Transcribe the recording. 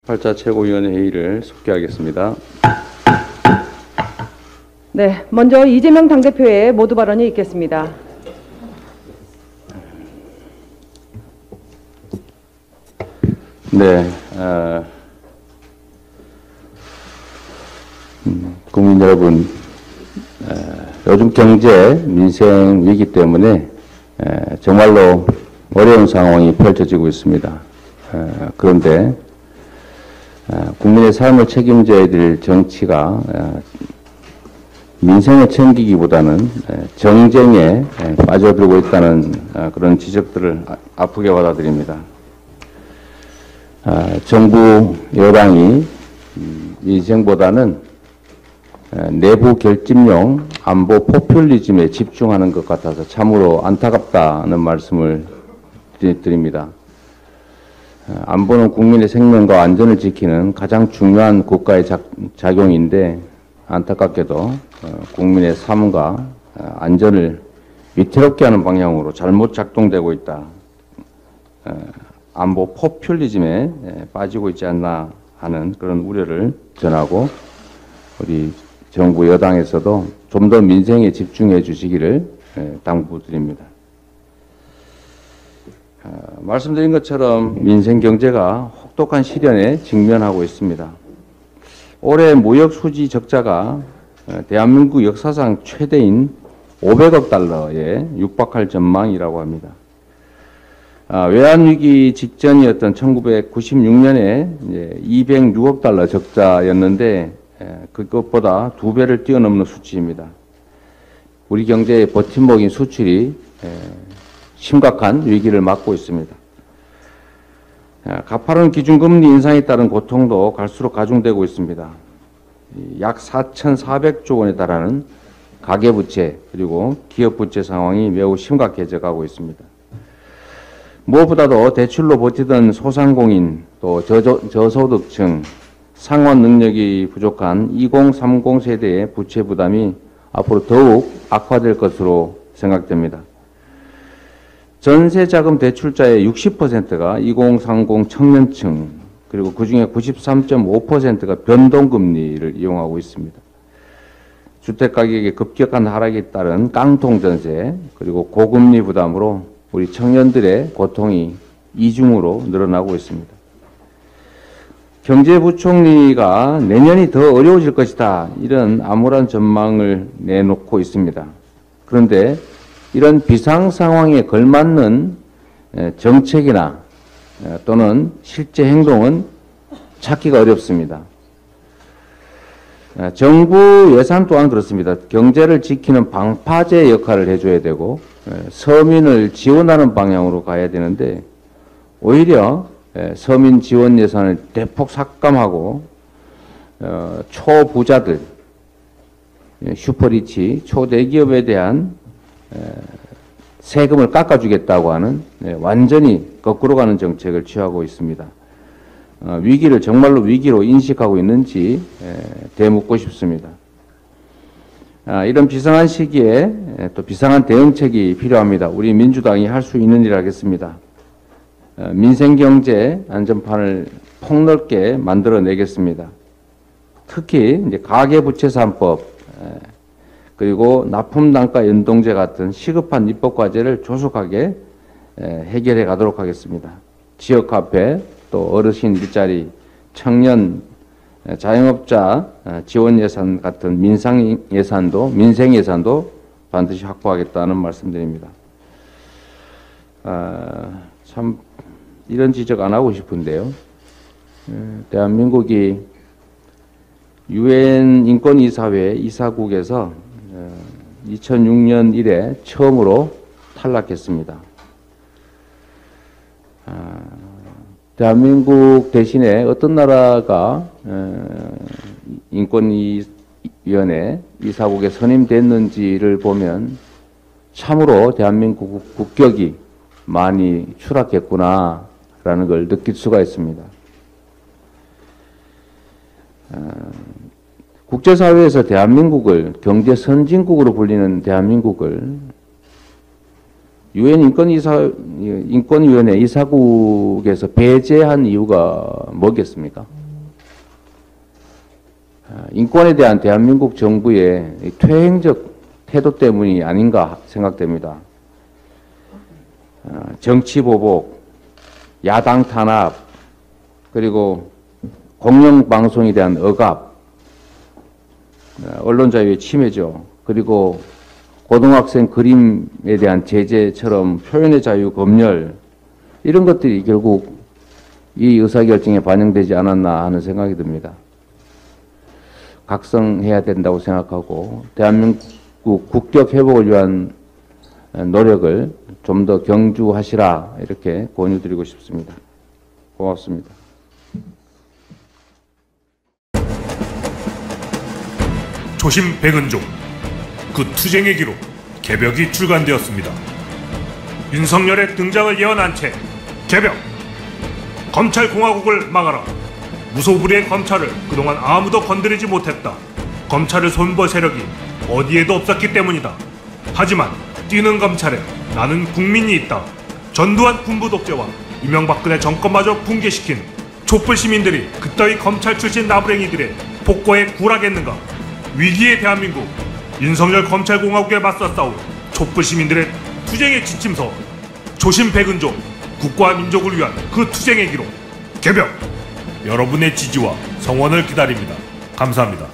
8차 최고위원회 회의를 속개하겠습니다. 네, 먼저 이재명 당대표의 모두 발언이 있겠습니다. 네, 국민 여러분, 요즘 경제, 민생 위기 때문에 정말로 어려운 상황이 펼쳐지고 있습니다. 그런데 국민의 삶을 책임져야 될 정치가 민생을 챙기기보다는 정쟁에 빠져들고 있다는 그런 지적들을 아프게 받아들입니다. 정부 여당이 민생보다는 내부 결집용 안보 포퓰리즘에 집중하는 것 같아서 참으로 안타깝다는 말씀을 드립니다. 안보는 국민의 생명과 안전을 지키는 가장 중요한 국가의 작용인데 안타깝게도 국민의 삶과 안전을 위태롭게 하는 방향으로 잘못 작동되고 있다. 안보 포퓰리즘에 빠지고 있지 않나 하는 그런 우려를 전하고 우리 정부 여당에서도 좀 더 민생에 집중해 주시기를 당부드립니다. 말씀드린 것처럼 민생 경제가 혹독한 시련에 직면하고 있습니다. 올해 무역 수지 적자가 대한민국 역사상 최대인 500억 달러에 육박할 전망이라고 합니다. 외환위기 직전이었던 1996년에 206억 달러 적자였는데 그것보다 2배를 뛰어넘는 수치입니다. 우리 경제의 버팀목인 수출이 심각한 위기를 맞고 있습니다. 가파른 기준금리 인상에 따른 고통도 갈수록 가중되고 있습니다. 약 4,400조 원에 달하는 가계부채 그리고 기업부채 상황이 매우 심각해져 가고 있습니다. 무엇보다도 대출로 버티던 소상공인 또 저소득층 상환 능력이 부족한 2030 세대의 부채 부담이 앞으로 더욱 악화될 것으로 생각됩니다. 전세자금 대출자의 60%가 2030 청년층 그리고 그중에 93.5%가 변동금리를 이용하고 있습니다. 주택가격의 급격한 하락에 따른 깡통전세 그리고 고금리 부담으로 우리 청년들의 고통이 이중으로 늘어나고 있습니다. 경제부총리가 내년이 더 어려워질 것이다 이런 암울한 전망을 내놓고 있습니다. 그런데 이런 비상 상황에 걸맞는 정책이나 또는 실제 행동은 찾기가 어렵습니다. 정부 예산 또한 그렇습니다. 경제를 지키는 방파제 역할을 해줘야 되고 서민을 지원하는 방향으로 가야 되는데 오히려 서민 지원 예산을 대폭 삭감하고 초부자들, 슈퍼리치, 초대기업에 대한 세금을 깎아주겠다고 하는 완전히 거꾸로 가는 정책을 취하고 있습니다. 위기를 정말로 위기로 인식하고 있는지 되묻고 싶습니다. 이런 비상한 시기에 또 비상한 대응책이 필요합니다. 우리 민주당이 할 수 있는 일 하겠습니다. 민생경제 안전판을 폭넓게 만들어내겠습니다. 특히 이제 가계부채 3법 그리고 납품단가 연동제 같은 시급한 입법과제를 조속하게 해결해 가도록 하겠습니다. 지역화폐, 또 어르신 일자리, 청년, 자영업자 지원 예산 같은 민생 예산도 반드시 확보하겠다는 말씀드립니다. 참 이런 지적 안 하고 싶은데요. 대한민국이 UN 인권이사회 이사국에서 2006년 이래 처음으로 탈락했습니다. 대한민국 대신에 어떤 나라가 인권위원회 이사국에 선임됐는지를 보면 참으로 대한민국 국격이 많이 추락했구나라는 걸 느낄 수가 있습니다. 국제사회에서 대한민국을 경제 선진국으로 불리는 대한민국을 유엔 인권위원회 이사국에서 배제한 이유가 뭐겠습니까? 인권에 대한 대한민국 정부의 퇴행적 태도 때문이 아닌가 생각됩니다. 정치 보복, 야당 탄압, 그리고 공영방송에 대한 억압, 언론 자유의 침해죠. 그리고 고등학생 그림에 대한 제재처럼 표현의 자유 검열, 이런 것들이 결국 이 의사결정에 반영되지 않았나 하는 생각이 듭니다. 각성해야 된다고 생각하고 대한민국 국격 회복을 위한 노력을 좀 더 경주하시라, 이렇게 권유드리고 싶습니다. 고맙습니다. 조심 백은종, 그 투쟁의 기록 개벽이 출간되었습니다. 윤석열의 등장을 예언한 채 개벽! 검찰공화국을 막아라. 무소불위의 검찰을 그동안 아무도 건드리지 못했다. 검찰을 손볼 세력이 어디에도 없었기 때문이다. 하지만 뛰는 검찰에 나는 국민이 있다. 전두환 군부 독재와 이명박근혜 정권마저 붕괴시킨 촛불 시민들이 그따위 검찰 출신 나부랭이들의 폭거에 굴하겠는가? 위기의 대한민국, 윤석열 검찰공화국에 맞서 싸울 촛불 시민들의 투쟁의 지침서, 조심 백은종, 국가와 민족을 위한 그 투쟁의 기록 개벽! 여러분의 지지와 성원을 기다립니다. 감사합니다.